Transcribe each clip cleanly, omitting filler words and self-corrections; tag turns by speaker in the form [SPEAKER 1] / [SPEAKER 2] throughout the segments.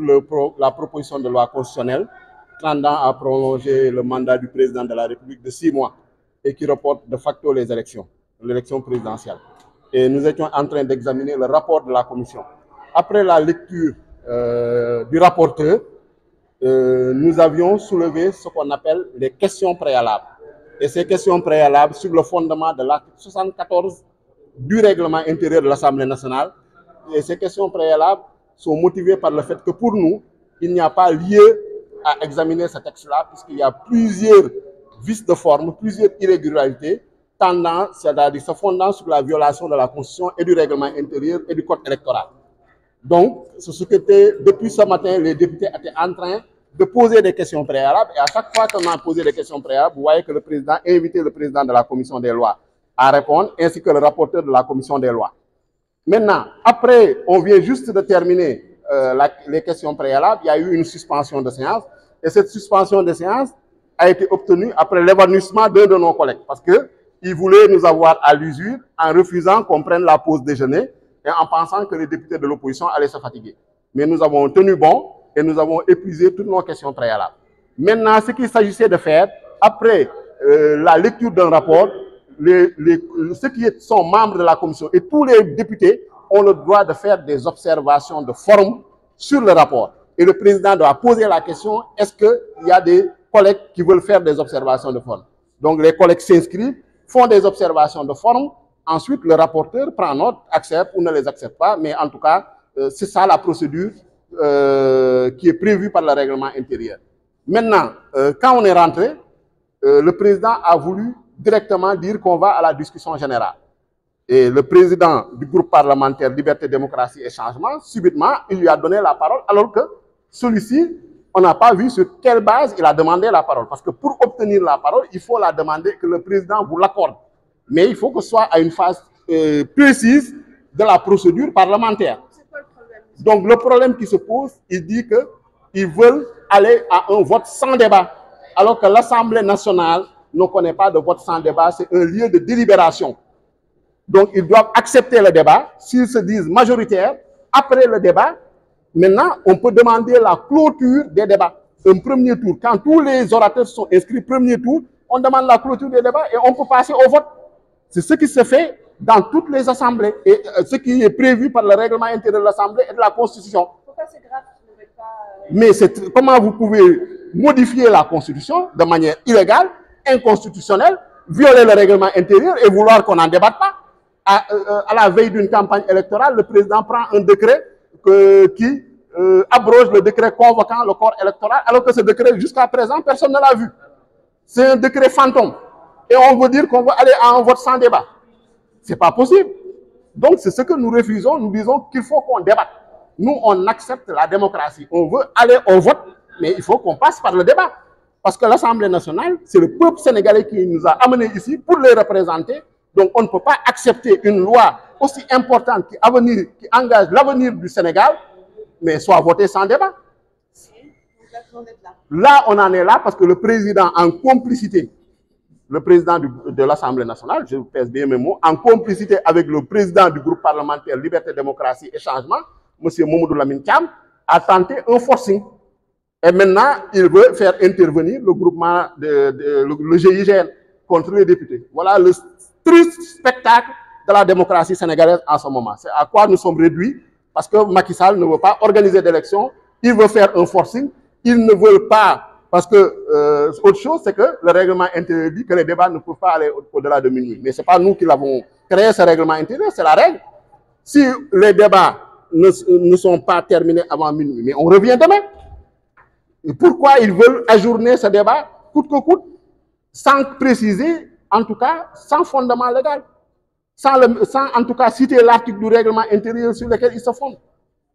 [SPEAKER 1] la proposition de loi constitutionnelle tendant à prolonger le mandat du président de la République de 6 mois et qui reporte de facto les élections, l'élection présidentielle. Et nous étions en train d'examiner le rapport de la commission. Après la lecture du rapporteur, nous avions soulevé ce qu'on appelle les questions préalables. Et ces questions préalables, sur le fondement de l'article 74 du règlement intérieur de l'Assemblée nationale, et ces questions préalables sont motivées par le fait que pour nous, il n'y a pas lieu à examiner ce texte-là, puisqu'il y a plusieurs vices de forme, plusieurs irrégularités, tendant, c'est-à-dire se fondant sur la violation de la Constitution et du règlement intérieur et du code électoral. Donc, c'est ce que depuis ce matin, les députés étaient en train de poser des questions préalables. Et à chaque fois qu'on a posé des questions préalables, vous voyez que le président a invité le président de la commission des lois à répondre, ainsi que le rapporteur de la commission des lois. Maintenant, après, on vient juste de terminer les questions préalables. Il y a eu une suspension de séance. Et cette suspension de séance a été obtenue après l'évanouissement d'un de nos collègues. Parce qu'il voulait nous avoir à l'usure en refusant qu'on prenne la pause déjeuner et en pensant que les députés de l'opposition allaient se fatiguer. Mais nous avons tenu bon et nous avons épuisé toutes nos questions préalables. Maintenant, ce qu'il s'agissait de faire, après la lecture d'un rapport, ceux qui sont membres de la commission et tous les députés ont le droit de faire des observations de forme sur le rapport. Et le président doit poser la question, est-ce qu'il y a des collègues qui veulent faire des observations de forme? Donc les collègues s'inscrivent, font des observations de forme, ensuite le rapporteur prend note, accepte ou ne les accepte pas, mais en tout cas, c'est ça la procédure qui est prévue par le règlement intérieur. Maintenant, quand on est rentré, le président a voulu directement dire qu'on va à la discussion générale. Et le président du groupe parlementaire Liberté, Démocratie et Changement, subitement, il lui a donné la parole, alors que celui-ci, on n'a pas vu sur quelle base il a demandé la parole. Parce que pour obtenir la parole, il faut la demander que le président vous l'accorde. Mais il faut que ce soit à une phase précise de la procédure parlementaire. Donc le problème qui se pose, il dit qu'ils veulent aller à un vote sans débat, alors que l'Assemblée nationale ne connaît pas de vote sans débat, c'est un lieu de délibération. Donc ils doivent accepter le débat, s'ils se disent majoritaires, après le débat, maintenant on peut demander la clôture des débats. Un premier tour, quand tous les orateurs sont inscrits, premier tour, on demande la clôture des débats et on peut passer au vote. C'est ce qui se fait dans toutes les assemblées et ce qui est prévu par le règlement intérieur de l'Assemblée et de la Constitution.
[SPEAKER 2] Pourquoi c'est grave qu'ils ne veulent pas...
[SPEAKER 1] Mais comment vous pouvez modifier la Constitution de manière illégale, inconstitutionnelle, violer le règlement intérieur et vouloir qu'on n'en débatte pas? À la veille d'une campagne électorale, le président prend un décret qui abroge le décret convoquant le corps électoral, alors que ce décret, jusqu'à présent, personne ne l'a vu. C'est un décret fantôme. Et on veut dire qu'on va aller à un vote sans débat. Ce n'est pas possible. Donc, c'est ce que nous refusons. Nous disons qu'il faut qu'on débatte. Nous, on accepte la démocratie. On veut aller au vote, mais il faut qu'on passe par le débat. Parce que l'Assemblée nationale, c'est le peuple sénégalais qui nous a amenés ici pour les représenter. Donc, on ne peut pas accepter une loi aussi importante qui engage l'avenir du Sénégal, mais soit votée sans débat. Là, on en est là parce que le président, en complicité, le président de l'Assemblée nationale, je pèse bien mes mots, en complicité avec le président du groupe parlementaire Liberté, Démocratie et Changement, M. Mamadou Lamine Thiam, a tenté un forcing. Et maintenant, il veut faire intervenir le groupement, le GIGN contre les députés. Voilà le triste spectacle de la démocratie sénégalaise en ce moment. C'est à quoi nous sommes réduits, parce que Macky Sall ne veut pas organiser d'élections, il veut faire un forcing, il ne veut pas, parce que autre chose, c'est que le règlement intérieur dit que les débats ne peuvent pas aller au-delà de minuit. Mais ce n'est pas nous qui l'avons créé, ce règlement intérieur, c'est la règle. Si les débats ne sont pas terminés avant minuit, mais on revient demain. Et pourquoi ils veulent ajourner ce débat coûte que coûte, sans préciser, en tout cas, sans fondement légal, sans en tout cas citer l'article du règlement intérieur sur lequel ils se fondent.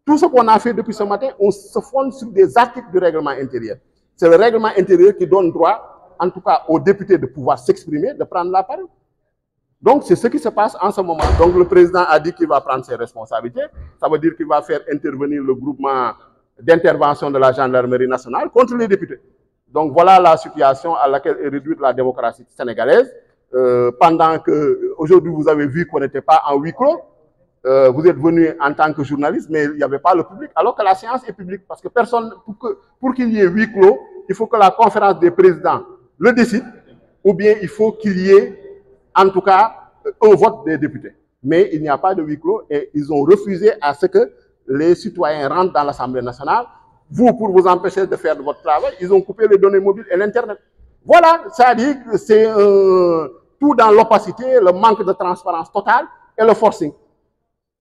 [SPEAKER 1] Tout ce qu'on a fait depuis ce matin, on se fonde sur des articles du règlement intérieur. C'est le règlement intérieur qui donne droit, en tout cas aux députés, de pouvoir s'exprimer, de prendre la parole. Donc, c'est ce qui se passe en ce moment. Donc, le président a dit qu'il va prendre ses responsabilités. Ça veut dire qu'il va faire intervenir le groupement d'intervention de la gendarmerie nationale contre les députés. Donc, voilà la situation à laquelle est réduite la démocratie sénégalaise. Pendant que, aujourd'hui, vous avez vu qu'on n'était pas en huis clos. vous êtes venu en tant que journaliste, mais il n'y avait pas le public, alors que la séance est publique. Parce que personne, pour qu'il y ait huis clos, il faut que la conférence des présidents le décide, ou bien il faut qu'il y ait, en tout cas, un vote des députés. Mais il n'y a pas de huis clos et ils ont refusé à ce que les citoyens rentrent dans l'Assemblée nationale. Vous, pour vous empêcher de faire votre travail, ils ont coupé les données mobiles et l'Internet. Voilà, ça dit que c'est tout dans l'opacité, le manque de transparence totale et le forcing.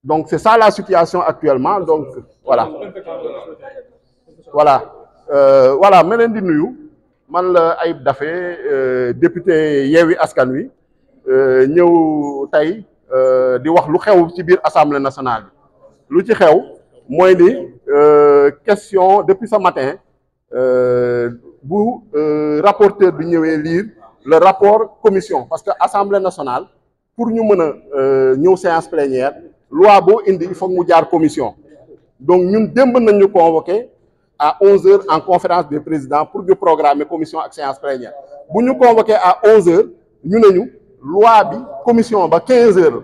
[SPEAKER 1] Donc c'est ça la situation actuellement. Donc voilà. Voilà, ma leen di nuyu man la Ayib Daffé député Yewwi Askan Wi ñëw tey di wax lu xew ci biir Assemblée nationale bi lu ci xew mooy ni question depuis ce matin bu rapporteur bi ñëwee lire le rapport commission parce que Assemblée nationale pour ñu mën a ñëw séance plénière loi boo indi il faut mu jaar commission donc ñun démb nañ ñu convoqué à 11h en conférence des présidents pour ñu programmer commission ak séance plénière bu ñu convoqué à 11h ñu ne ñu loi bi commission ba 15h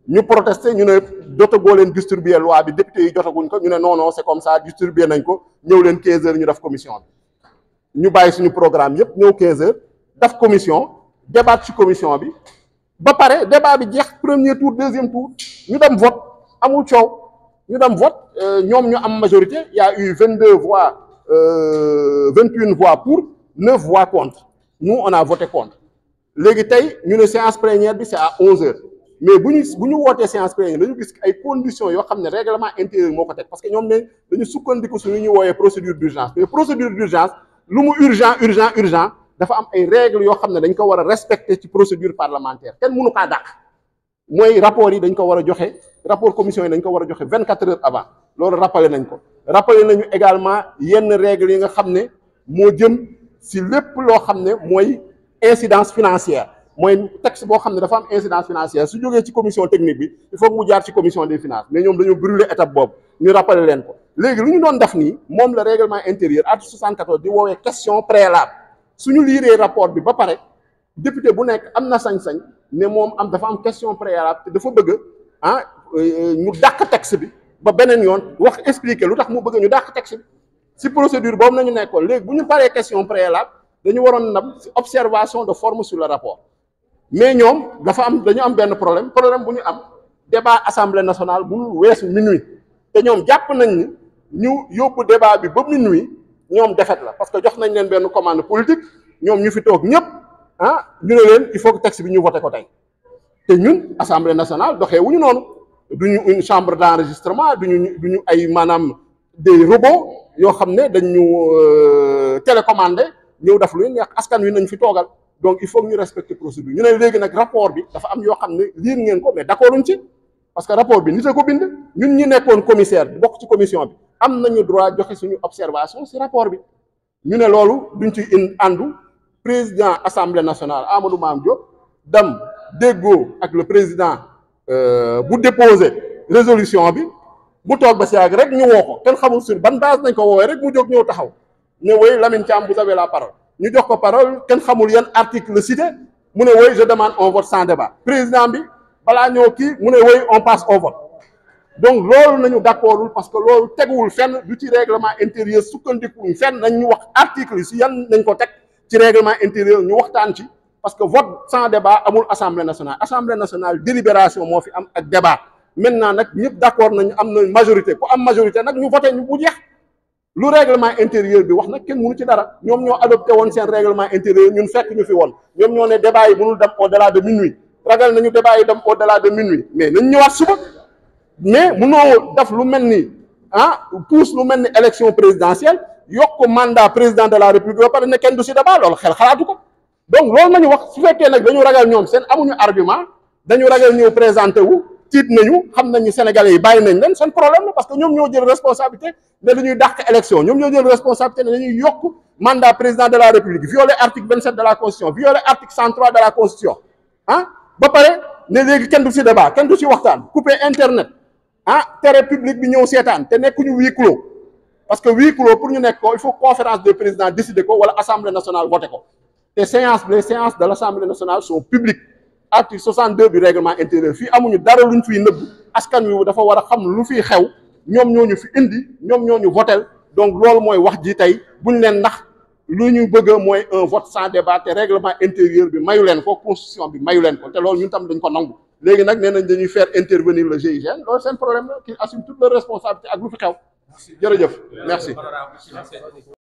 [SPEAKER 1] ñu protesté ñu ne jotagoo leen distribuer loi bi député yi jotaguñ ko ñu ne non non c'est comme ça distribuer nañ ko ñëw leen 15h ñu def commission bi ñu bàyyi suñu programme yëpp ñëw 15h def commission débat ci commission bi ba pare débat bi jeex premier tour deuxième tour ñu dem vote amul coow ñu dem vote ñoom ñu am majorité il y a eu 22 voix 21 voix pour 9 voix contre nous on a voté contre léegi tey ñu ne séance plénière bi c'est à 11h mais bu ñu wootee séance plénière dañu gis ay conditions yoo xam ne règlement intérieur moo ko teg parce que ñoom ne dañu sukkandiku su ñu wooyee procédure d'urgence mais procédure d'urgence lu mu urgent dafa am ay règles yoo xam ne dañ ko war a respecter ci procédure parlementaire kenn mënu kaa dàq mooy rapport yi dañ ko war a joxe rapport commission yi dañ ko war a joxe 24 heures avant loolu rappelé nañ ko rappelé nañu également yenn règles yi nga xam ne moo jëm si lépp loo xam ne mooy incidence financière mooy texte boo xam ne dafa am incidence financière su jógee ci commission technique bi il faut que mu jaar ci commission des finances mais ñoom dañoo brûler étape boobu ñu rappelé leen ko léegi lu ñu doon def nii moom la règlement intérieur article 74 di woowee question préalable suñu liiree rapport bi ba pare député bu nekk am na sañ-sañ ne moom dafa am question préalable te dafa bëgg ñu dàq texte bi ba beneen yoon wax expliquer lu tax mu bëgg ñu dàq texte bi si procédure boobu nañu nekkoon léegi bu ñu paree question préalable dañu waroon nag observation de forme sur le rapport mais ñoom dañu am benn problème bu ñu am débat assemblée nationale bu weesu minuit te ñoom jàpp nañ ni ñu yóbbu débat bi ba minuit ñoom défaite la parce que jox nañ leen benn commande politique ñoom ñu fi toog ñëpp ñu ne leen il faut que texte bi ñu voté ko tey te ñun assemblée nationale doxee wuñu noonu duñu une chambre d'enregistrement duñu ay maanaam des robots yoo xam ne dañu télécommandé ñëw def lu neex askan wi nañ fi toogal donc il faut que ñu respecter procédure ñu ne léegi nag rapport bi dafa am yoo xam ne liir ngeen ko mais d'accorduñ ci parce que rapport bi nit a ko bind ñun ñi nekkoon commissaire bi bokk ci commission bi am nañu droit joxe suñu observation ci rapport bi ñu ne loolu duñ ci àndu président assemblée nationale Amadou Mame Diop dem déggoo ak le président bu déposé résolution bi mu toog ba si yàgg rek ñu woo ko kenn xamul sur ban base nañ ko woowee rek mu jóg ñëw taxaw ne woy Lamine Thiam vous avez la parole ñu jox ko parole kenn xamul yan article la cité mu ne woy je demande un vote sans débat président bi balaa ñëw kii mu ne woy on passe au vote donc loolu nañu d'accordul parce que loolu teguwul fenn du ci règlement intérieur sukkandikuñ fenn nañ ñu wax article yi si yan nañ ko teg ci règlement intérieur ñu waxtaan ci parce que vote sans débat amul assemblée nationale délibération moo fi am ak débat maintenant nag ñëpp d'accord nañu am na majorité ku am majorité nag ñu voté ñu bu jeex lu règlement intérieur bi wax nag kenn mënu ci dara ñoom ñoo adopté woon seen règlement intérieur ñun fekk ñu fi woon ñoom ñoo ne débat yi mënul dem au-delà de minuit ragal nañu débat yi dem au-delà de minuit mais nañ ñëwaat suba mais mënoo def lu mel ni pousse lu mel ni élection présidentielle yokk mandat président de la république ba pare ne kenn du si débat loolu xel xalaatu ko donc loolu nañu wax su fekkee nag dañu ragal ñoom seen amuñu argument dañu ragal ñëw présenté wu tiit nañu xam nañu sénégalais yi bàyyi nañ leen seen problème la parce que ñoom ñoo jël responsabilité ne dañuy dàq élection ñoom ñoo jël responsabilité ne dañuy yokk mandat président de la république violer article 27 de la constitution violer article 103 de la constitution ba pare ne léegi kenn du si débat kenn du si waxtaan couper internet tere public bi ñëw seetaan te nekkuñu huis clos parce que huis clos pour ñu nekk ko il faut conférence des présidents décider ko wala assemblée nationale voté ko te les séances de l'assemblée nationale sont publiques article 62 du règlement intérieur fii amuñu dara luñ fiy nëbb askan wi dafa war a xam lu fi xew ñoom ñoo ñu fi indi ñoom ñoo ñu votel donc loolu mooy wax ji tey buñ leen nax lu ñu bëgg mooy un vote sans débat te règlement intérieur bi mayu leen ko constitution bi mayu leen ko te loolu ñun tam dañ ko nangu léegi nag nee nañ dañuy faire intervenir le GIGN loolu seen problème la qui assume toute leur responsabilité ak lu fi xew jërëjëf merci